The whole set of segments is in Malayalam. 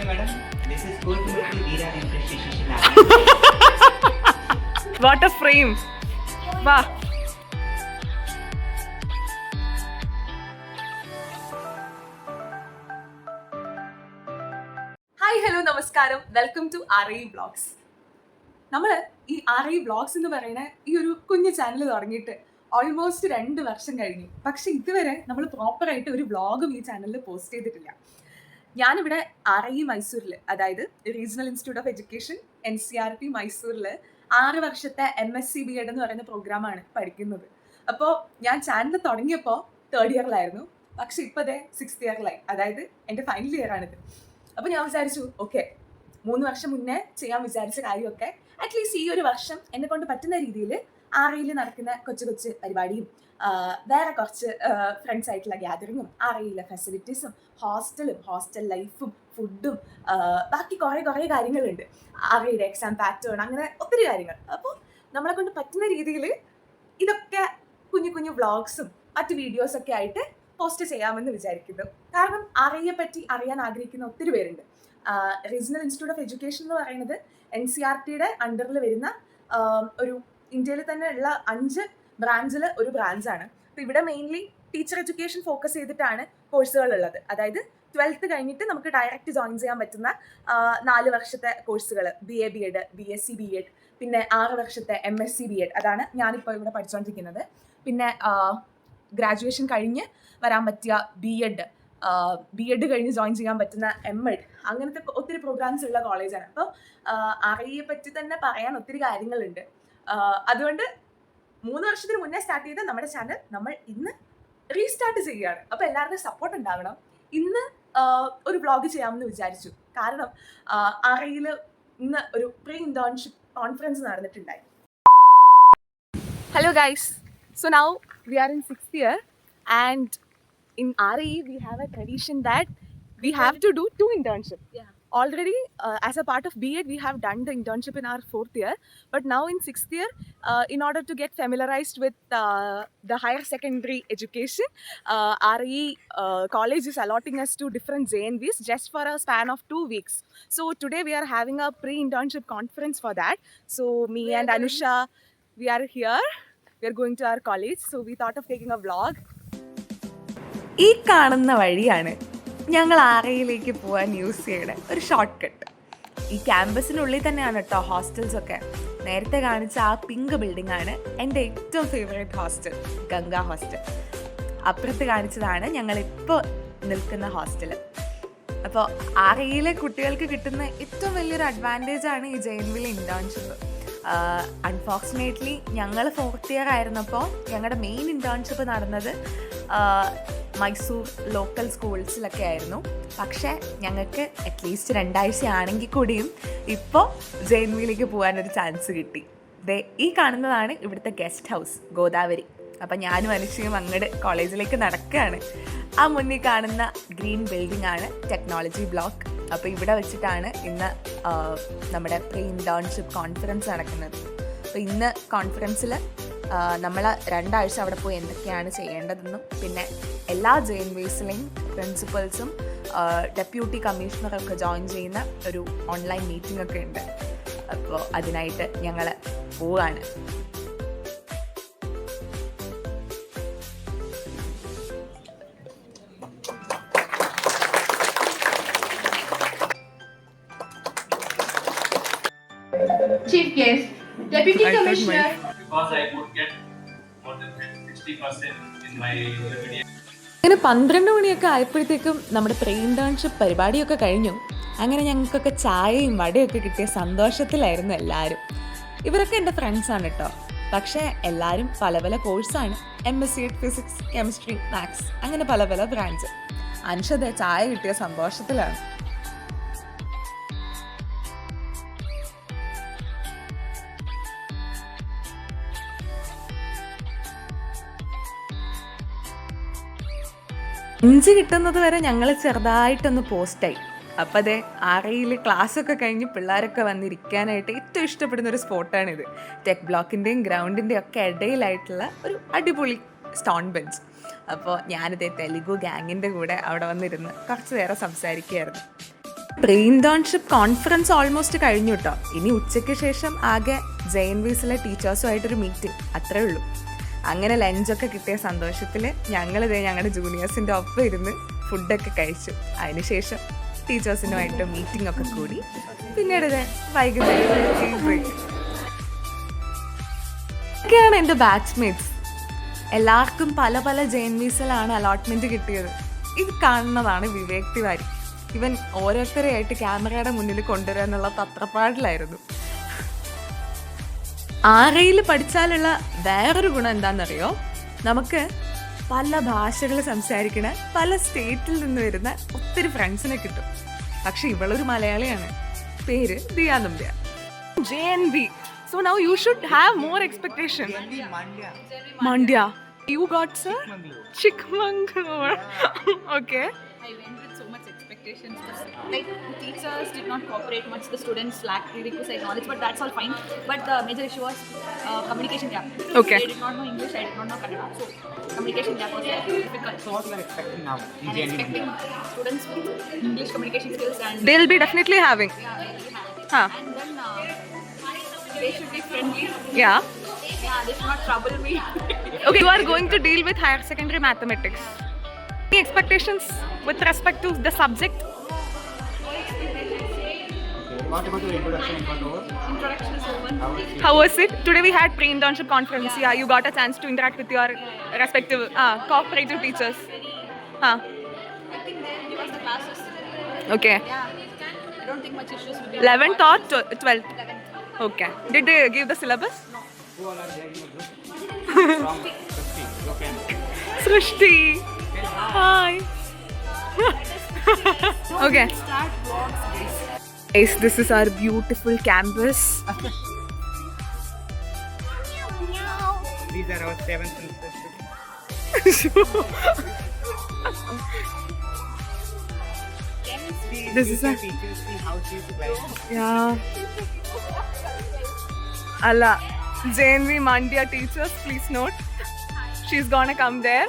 madam. This is ultimately Veera and Precision. What a frame! Wow. Hi hello നമസ്കാരം, വെൽക്കം ടു RI വ്ളോഗ്സ്. നമ്മൾ ഈ RI വ്ളോഗ്സ് എന്ന് പറയുന്ന ഈ ഒരു കുഞ്ഞു ചാനൽ തുടങ്ങിയിട്ട് ഓൾമോസ്റ്റ് 2 വർഷം കഴിഞ്ഞു. പക്ഷെ ഇതുവരെ നമ്മൾ പ്രോപ്പറായിട്ട് ഒരു വ്ളോഗും ഈ ചാനലിൽ പോസ്റ്റ് ചെയ്തിട്ടില്ല. ഞാനിവിടെ RI മൈസൂരിൽ, അതായത് regional institute of education NCERT മൈസൂരിൽ 6 വർഷത്തെ MSc B.Ed എന്ന് പറയുന്ന പ്രോഗ്രാമാണ് പഠിക്കുന്നത്. അപ്പോൾ ഞാൻ ചാനൽ തുടങ്ങിയപ്പോൾ 3rd ഇയറിലായിരുന്നു, പക്ഷെ ഇപ്പോൾ അതേ 6th ഇയറിലായി, അതായത് എൻ്റെ ഫൈനൽ ഇയർ ആണിത്. അപ്പോൾ ഞാൻ വിചാരിച്ചു, ഓക്കെ, 3 വർഷം മുന്നേ ചെയ്യാൻ വിചാരിച്ച കാര്യമൊക്കെ അറ്റ്ലീസ്റ്റ് ഈ ഒരു വർഷം എന്നെ കൊണ്ട് പറ്റുന്ന രീതിയിൽ RIയിൽ നടക്കുന്ന കൊച്ചു കൊച്ചു പരിപാടിയും വേറെ കുറച്ച് ഫ്രണ്ട്സ് ആയിട്ടുള്ള ഗ്യാതറിങ്ങും RIയിലെ ഫെസിലിറ്റീസും ഹോസ്റ്റലും ഹോസ്റ്റൽ ലൈഫും ഫുഡും ബാക്കി കുറേ കാര്യങ്ങളുണ്ട്, RIയുടെ എക്സാം പാറ്റേൺ, അങ്ങനെ ഒത്തിരി കാര്യങ്ങൾ. അപ്പോൾ നമ്മളെ കൊണ്ട് പറ്റുന്ന രീതിയിൽ ഇതൊക്കെ കുഞ്ഞു കുഞ്ഞു വ്ളോഗ്സും മറ്റ് വീഡിയോസൊക്കെ ആയിട്ട് പോസ്റ്റ് ചെയ്യാമെന്ന് വിചാരിക്കുന്നു. കാരണം RIയെ പറ്റി അറിയാൻ ആഗ്രഹിക്കുന്ന ഒത്തിരി പേരുണ്ട്. റീജിയണൽ ഇൻസ്റ്റിറ്റ്യൂട്ട് ഓഫ് എഡ്യൂക്കേഷൻ എന്ന് പറയുന്നത് NCERTയുടെ അണ്ടറിൽ വരുന്ന ഒരു ഇന്ത്യയിൽ തന്നെ ഉള്ള 5 ബ്രാഞ്ചിൽ ഒരു ബ്രാഞ്ചാണ്. അപ്പോൾ ഇവിടെ മെയിൻലി ടീച്ചർ എഡ്യൂക്കേഷൻ ഫോക്കസ് ചെയ്തിട്ടാണ് കോഴ്സുകൾ ഉള്ളത്. അതായത് 12th കഴിഞ്ഞിട്ട് നമുക്ക് ഡയറക്റ്റ് ജോയിൻ ചെയ്യാൻ പറ്റുന്ന 4 വർഷത്തെ കോഴ്സുകൾ, BA B.Ed, BSc B.Ed, പിന്നെ 6 വർഷത്തെ MSc B.Ed, അതാണ് ഞാനിപ്പോൾ ഇവിടെ പഠിച്ചുകൊണ്ടിരിക്കുന്നത്. പിന്നെ ഗ്രാജുവേഷൻ കഴിഞ്ഞ് വരാൻ പറ്റിയ B.Ed കഴിഞ്ഞ് ജോയിൻ ചെയ്യാൻ പറ്റുന്ന M.Ed, അങ്ങനത്തെ ഒത്തിരി പ്രോഗ്രാംസ് ഉള്ള കോളേജാണ്. അപ്പോൾ RIയെ പറ്റി തന്നെ പറയാൻ ഒത്തിരി കാര്യങ്ങളുണ്ട്. അതുകൊണ്ട് 3 വർഷത്തിന് മുന്നേ സ്റ്റാർട്ട് ചെയ്ത നമ്മുടെ ചാനൽ നമ്മൾ ഇന്ന് റീസ്റ്റാർട്ട് ചെയ്യുകയാണ്. അപ്പോൾ എല്ലാവരുടെയും സപ്പോർട്ട് ഉണ്ടാവണം. ഇന്ന് ഒരു വ്ളോഗ് ചെയ്യാമെന്ന് വിചാരിച്ചു. കാരണം RIയിൽ ഇന്ന് ഒരു പ്രീ ഇന്റേൺഷിപ്പ് കോൺഫറൻസ് നടന്നിട്ടുണ്ടായി. Hello guys, so now we are in 6th year and in RI we have a tradition that we have to do 2 internships. Yeah. Already as a part of B.Ed we have done the internship in our 4th year, but now in 6th year in order to get familiarized with the higher secondary education, RI college is allotting us to different JNVs just for a span of 2 weeks. So today we are having a pre-internship conference for that. So me and Anusha, we are here. We are going to our college, so we thought of taking a vlog. ഈ കാണുന്ന വഴിയാണ് ഞങ്ങൾ RIയിലേക്ക് പോകാൻ യൂസ് ചെയ്യുന്ന ഒരു ഷോർട്ട് കട്ട്. ഈ ക്യാമ്പസിനുള്ളിൽ തന്നെയാണ് കേട്ടോ ഹോസ്റ്റൽസൊക്കെ. നേരത്തെ കാണിച്ച ആ പിങ്ക് ബിൽഡിംഗ് ആണ് എൻ്റെ ഏറ്റവും ഫേവറേറ്റ് ഹോസ്റ്റൽ, ഗംഗാ ഹോസ്റ്റൽ. അപ്പുറത്ത് കാണിച്ചതാണ് ഞങ്ങളിപ്പോൾ നിൽക്കുന്ന ഹോസ്റ്റൽ. അപ്പോൾ RIയിലെ കുട്ടികൾക്ക് കിട്ടുന്ന ഏറ്റവും വലിയൊരു അഡ്വാൻറ്റേജാണ് ഈ JNVയിലെ ഇൻറ്റേൺഷിപ്പ്. അൺഫോർച്ചുനേറ്റ്ലി ഞങ്ങൾ 4th ഇയർ ആയിരുന്നപ്പോൾ ഞങ്ങളുടെ മെയിൻ ഇൻറ്റേൺഷിപ്പ് നടന്നത് മൈസൂർ ലോക്കൽ സ്കൂൾസിലൊക്കെ ആയിരുന്നു. പക്ഷേ ഞങ്ങൾക്ക് അറ്റ്ലീസ്റ്റ് 2 ആഴ്ച ആണെങ്കിൽ കൂടിയും ഇപ്പോൾ JNVയിലേക്ക് പോകാനൊരു ചാൻസ് കിട്ടി. ഈ കാണുന്നതാണ് ഇവിടുത്തെ ഗസ്റ്റ് ഹൗസ്, ഗോദാവരി. അപ്പം ഞാനും അനുഷയും അങ്ങോട്ട് കോളേജിലേക്ക് നടക്കുകയാണ്. ആ മുന്നിൽ കാണുന്ന ഗ്രീൻ ബിൽഡിംഗ് ആണ് ടെക്നോളജി ബ്ലോക്ക്. അപ്പോൾ ഇവിടെ വെച്ചിട്ടാണ് ഇന്ന് നമ്മുടെ പ്രീ ഇൻറ്റേൺഷിപ്പ് കോൺഫറൻസ് നടക്കുന്നത്. അപ്പോൾ ഇന്ന് കോൺഫറൻസിൽ നമ്മൾ 2 ആഴ്ച അവിടെ പോയി എന്തൊക്കെയാണ് ചെയ്യേണ്ടതെന്നും പിന്നെ എല്ലാ JNVസിലെയും പ്രിൻസിപ്പൽസും ഡെപ്യൂട്ടി കമ്മീഷണറൊക്കെ ജോയിൻ ചെയ്യുന്ന ഒരു ഓൺലൈൻ മീറ്റിംഗ് ഒക്കെ ഉണ്ട്. അപ്പോൾ അതിനായിട്ട് ഞങ്ങൾ പോവുകയാണ്. Chief guest, Deputy Commissioner. Because I could get more than 60% in my video. അങ്ങനെ 12 മണിയൊക്കെ ആയപ്പോഴത്തേക്കും നമ്മുടെ പ്രീ ഇന്റേൺഷിപ്പ് പരിപാടിയൊക്കെ കഴിഞ്ഞു. അങ്ങനെ ഞങ്ങൾക്കൊക്കെ ചായയും വടയൊക്കെ കിട്ടിയ സന്തോഷത്തിലായിരുന്നു എല്ലാവരും. ഇവരൊക്കെ എൻ്റെ ഫ്രണ്ട്സാണ് കേട്ടോ. പക്ഷേ എല്ലാവരും പല പല കോഴ്സാണ്. MSc ഫിസിക്സ്, കെമിസ്ട്രി, മാത്സ്, അങ്ങനെ പല പല ബ്രാഞ്ച്. അനുഷത ചായ കിട്ടിയ സന്തോഷത്തിലാണ്. ലഞ്ച് കിട്ടുന്നത് വരെ ഞങ്ങൾ ചെറുതായിട്ടൊന്ന് പോസ്റ്റായി. അപ്പോൾ അതെ RIയിൽ ക്ലാസ്സൊക്കെ കഴിഞ്ഞ് പിള്ളേരൊക്കെ വന്നിരിക്കാനായിട്ട് ഏറ്റവും ഇഷ്ടപ്പെടുന്ന ഒരു സ്പോട്ടാണിത്. ടെക് ബ്ലോക്കിൻ്റെയും ഗ്രൗണ്ടിൻ്റെയും ഒക്കെ ഇടയിലായിട്ടുള്ള ഒരു അടിപൊളി സ്റ്റോൺ ബെഞ്ച്. അപ്പോൾ ഞാനിതേ തെലുഗു ഗ്യാങ്ങിൻ്റെ കൂടെ അവിടെ വന്നിരുന്ന് കുറച്ച് നേരം സംസാരിക്കുകയായിരുന്നു. പ്രീ ഇന്റേൺഷിപ്പ് കോൺഫറൻസ് ഓൾമോസ്റ്റ് കഴിഞ്ഞു കേട്ടോ. ഇനി ഉച്ചയ്ക്ക് ശേഷം ആകെ JNVസിലെ ടീച്ചേഴ്സുമായിട്ടൊരു മീറ്റിംഗ്, അത്രേ ഉള്ളൂ. അങ്ങനെ ലഞ്ചൊക്കെ കിട്ടിയ സന്തോഷത്തിൽ ഞങ്ങളിതേ ഞങ്ങളുടെ ജൂനിയേഴ്സിൻ്റെ ഒപ്പം ഇരുന്ന് ഫുഡൊക്കെ കഴിച്ചു. അതിനുശേഷം ടീച്ചേഴ്സിനുമായിട്ട് മീറ്റിംഗ് ഒക്കെ കൂടി പിന്നീട് ഇതേ വൈകുന്നേരം ബ്രേക്ക്. ഒക്കെയാണ് എൻ്റെ ബാച്ച്മേറ്റ്സ്. എല്ലാവർക്കും പല പല JNVസിലാണ് അലോട്ട്മെൻറ്റ് കിട്ടിയത്. ഇത് കാണുന്നതാണ് വിവേക് തിവാരി. ഇവൻ ഓരോരുത്തരെയായിട്ട് ക്യാമറയുടെ മുന്നിൽ കൊണ്ടുവരാനുള്ള തത്രപ്പാടിലായിരുന്നു. ആറയിൽ പഠിച്ചാലുള്ള വേറൊരു ഗുണം എന്താണെന്നറിയോ? നമുക്ക് പല ഭാഷകൾ സംസാരിക്കുന്ന പല സ്റ്റേറ്റിൽ നിന്ന് വരുന്ന ഒത്തിരി ഫ്രണ്ട്സിനെ കിട്ടും. പക്ഷെ ഇവളൊരു മലയാളിയാണ്. പേര് Diya Nambiar. JNV. So now you should have more expectation. Mandya. You got sir? Chikmagalur. Okay. I went with so much expectations. Like the teachers did not cooperate much. The students lacked prerequisite knowledge, but that's all fine. But the major issue was communication gap. Okay. They did not know English. I did not know Kannada. So communication gap was very difficult. So what you are expecting now in I'm JNV? expecting students with English communication skills and They'll be definitely having. yeah, they will have it. Huh. And then they should be friendly. Yeah. Yeah, they should not trouble me. Okay, you are going to deal with higher secondary mathematics. Any expectations with respect to the subject? What about your introduction in over? Introduction is over. How was it? Today we had pre-internship conference. Yeah, you got a chance to interact with your respective cooperative teachers. Huh. I think they give us the classes. Okay. Yeah. I don't think much issues will be. 11th or 12th? 11th. Okay. Did they give the syllabus? Who all are there in the group? From 50, your friends. Srishti. Hi. Okay. Start vlogs, guys. Guys, this is our beautiful campus. These are our 7th semester. This is a teachers, see how she is like. yeah. Allah, JNV Mandya teachers, please note. She's gonna come there.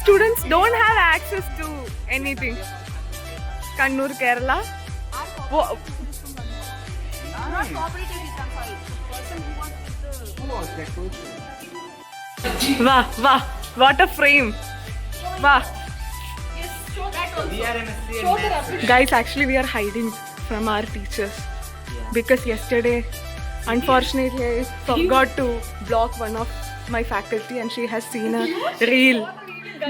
Students don't have access to anything. Kannur, Kerala. Wo- Not cooperative with them, sorry. Person who was with the... Who was that person? Wah, wah, what a frame. Wah. Yes, show that also. We are MSc and Show the maths. rubbish. Guys, actually we are hiding from our teachers because yesterday unfortunately I forgot to block one of my faculty and she has seen a reel.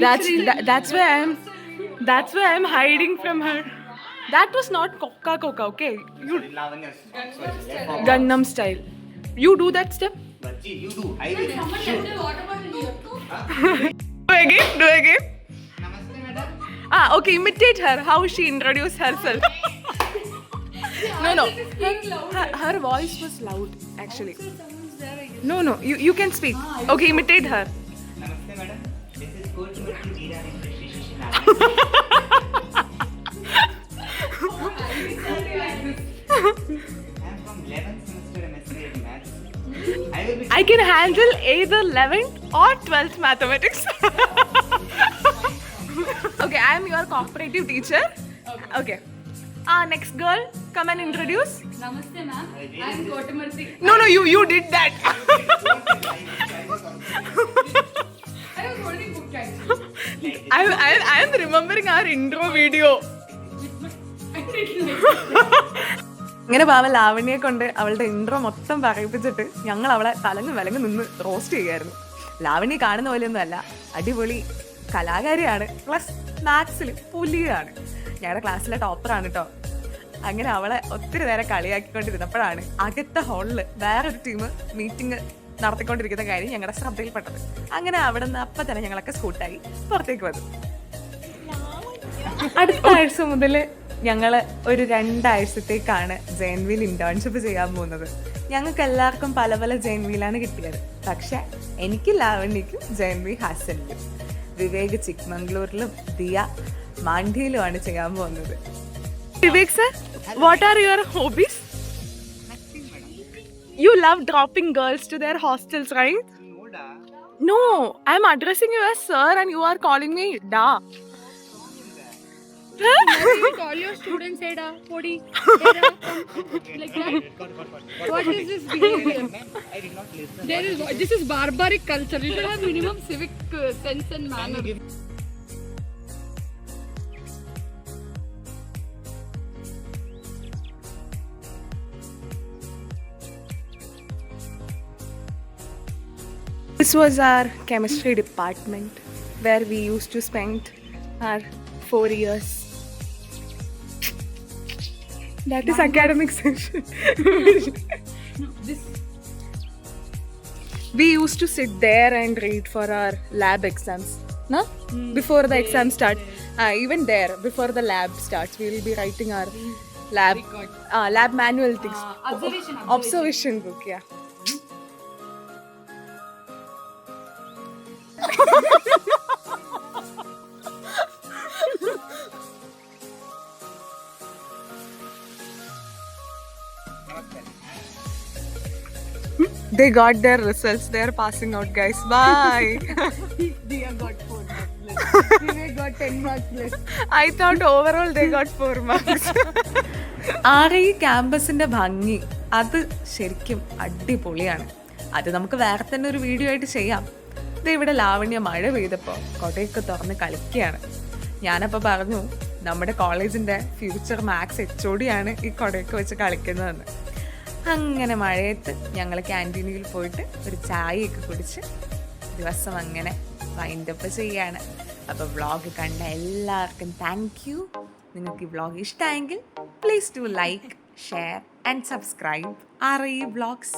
That's why I'm hiding from her. That was not Coca, okay? You Lavanya. Sorry. Gangnam style. You do that step? But you do. I will. Do again. Namaste, madam. Okay, imitate her. How she introduced herself. No. Her voice was loud, actually. No. You can speak. Okay, imitate her. Namaste, madam. This is Coach Murthy Veera in Shri Shishinath. I am from 11th semester MSc in maths. I will be. I can handle either 11th or 12th mathematics. Okay, I am your cooperative teacher. Okay. Next girl, come and introduce. Namaste, ma'am. I am Kotamarthi. No, you did that. I am holding book tags. I am remembering our intro video. ഇങ്ങനെ പാവ ലാവണ്യെ കൊണ്ട് അവളുടെ ഇൻട്രോ മൊത്തം പറയിപ്പിച്ചിട്ട് ഞങ്ങൾ അവളെ തലങ്ങ് വിലങ്ങ് നിന്ന് റോസ്റ്റ് ചെയ്യുമായിരുന്നു. ലാവണ്യ കാണുന്ന പോലെയൊന്നും അല്ല, അടിപൊളി കലാകാരിയാണ്, പ്ലസ് മാത്സിൽ പുലിയാണ്, ഞങ്ങളുടെ ക്ലാസ്സിലെ ടോപ്പറാണ് കേട്ടോ. അങ്ങനെ അവളെ ഒത്തിരി നേരം കളിയാക്കിക്കൊണ്ടിരുന്നപ്പോഴാണ് അകത്തെ ഹാളിൽ വേറൊരു ടീം മീറ്റിംഗ് നടത്തിക്കൊണ്ടിരിക്കുന്ന കാര്യം ഞങ്ങളുടെ ശ്രദ്ധയിൽപ്പെട്ടത്. അങ്ങനെ അവിടെ നിന്ന് അപ്പം തന്നെ ഞങ്ങളൊക്കെ സ്കൂട്ടായി പുറത്തേക്ക് വന്നു. അടുത്ത ആഴ്ച മുതൽ ഞങ്ങൾ ഒരു 2 ആഴ്ചത്തേക്കാണ് JNVയിൽ ഇന്റേൺഷിപ്പ് ചെയ്യാൻ പോകുന്നത്. ഞങ്ങൾക്ക് എല്ലാവർക്കും പല പല JNVയിലാണ് കിട്ടിയത്. പക്ഷെ എനിക്ക് ലാവണ്യക്കും JNV ഹാസനിലും, വിവേക് ചിക്മംഗ്ലൂരിലും, ദിയ മാണ്ഡ്യയിലുമാണ് ചെയ്യാൻ പോകുന്നത്. Vivek sir, what are your hobbies? You love dropping girls to their hostels, right? No, da. No, I'm addressing you as sir and you are calling me da. All your students said, Podi, like that. What is this behavior? I did not listen. This is barbaric culture. You should have minimum civic sense and manner. This was our chemistry department where we used to spend our 4 years. That is academic section. We used to sit there and read for our lab exams. No? Before the exam start. Even there, before the lab starts, we will be writing our lab manual things. Observation book, yeah. They got their results. They are passing out, guys. Bye. They got 4 marks less. They got 10 marks less. I thought overall they got 4 marks. ഈ ക്യാമ്പസിന്റെ ഭംഗി അത് ശരിക്കും അടിപൊളിയാണ്. അത് നമുക്ക് വേറെ തന്നെ ഒരു വീഡിയോ ആയിട്ട് ചെയ്യാം. ഇത് ഇവിടെ ലാവണ്യ മഴ പെയ്തപ്പോൾ കൊടയൊക്കെ തുറന്ന് കളിക്കുകയാണ്. ഞാനപ്പോൾ പറഞ്ഞു നമ്മുടെ കോളേജിൻ്റെ ഫ്യൂച്ചർ മാത്സ് HOD ആണ് ഈ കൊടയൊക്കെ വെച്ച് കളിക്കുന്നതെന്ന്. അങ്ങനെ മഴയത്ത് ഞങ്ങൾ ക്യാൻറ്റീനിൽ പോയിട്ട് ഒരു ചായയൊക്കെ കുടിച്ച് ദിവസം അങ്ങനെ വൈൻഡപ്പ് ചെയ്യാണ്. അപ്പോൾ വ്ളോഗ് കണ്ട എല്ലാവർക്കും താങ്ക് യു. നിങ്ങൾക്ക് ഈ വ്ളോഗ് ഇഷ്ടമായെങ്കിൽ please do like, share and subscribe RE Vlogs.